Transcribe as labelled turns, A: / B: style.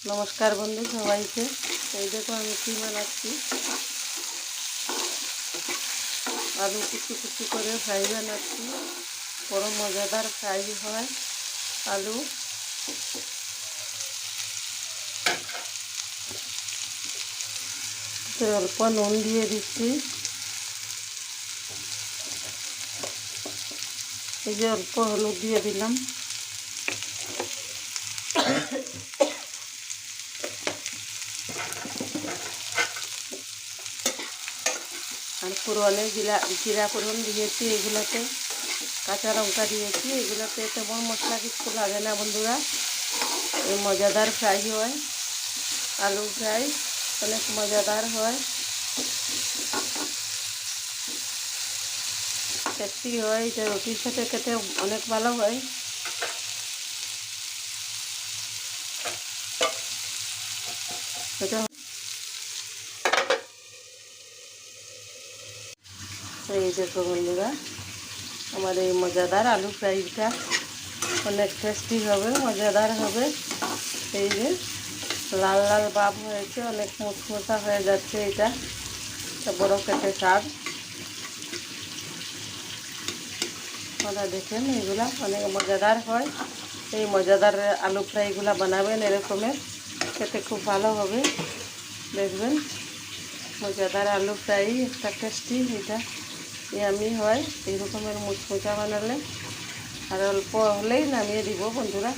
A: নমস্কার বন্ধু সবাইকে। এই দেখো আমি কি বানাচ্ছি, আলু কুচি কুচি করে ফ্রাই বানাচ্ছি। বড় মজাদার ফ্রাই হয় আলু। অল্প নুন দিয়ে দিচ্ছি, এই যে অল্প হলুদ দিয়ে দিলাম, আর ফোড়নে জিরা ফোড়ন দিয়েছি, এগুলোতে কাঁচা লঙ্কা দিয়েছি। এগুলোতে তেমন মশলা কিছু লাগে না বন্ধুরা, এই মজাদার ফ্রাই হয়। আলু ফ্রাই অনেক মজাদার হয়, টেস্টি হয়। এটা রুটির সাথে খেতে অনেক ভালো হয়। এটা এই দেখো বন্ধুরা, আমার এই মজাদার আলু ফ্রাইটা অনেক টেস্টি হবে, মজাদার হবে। এই যে লাল লাল ভাব হয়েছে, অনেক মুচমুচা হয়ে যাচ্ছে। এটা বড় খেতে স্বাদ। আপনারা দেখেন, এগুলা অনেক মজাদার হয়। এই মজাদার আলু ফ্রাইগুলা বানাবেন এরকমের, খেতে খুব ভালো হবে। দেখবেন মজাদার আলু ফ্রাই একটা টেস্টি, এটা ইয়ামি হয় এই রকমের মুচমুচা বানালে। আর অল্প হলেই নামিয়ে দিব বন্ধুরা।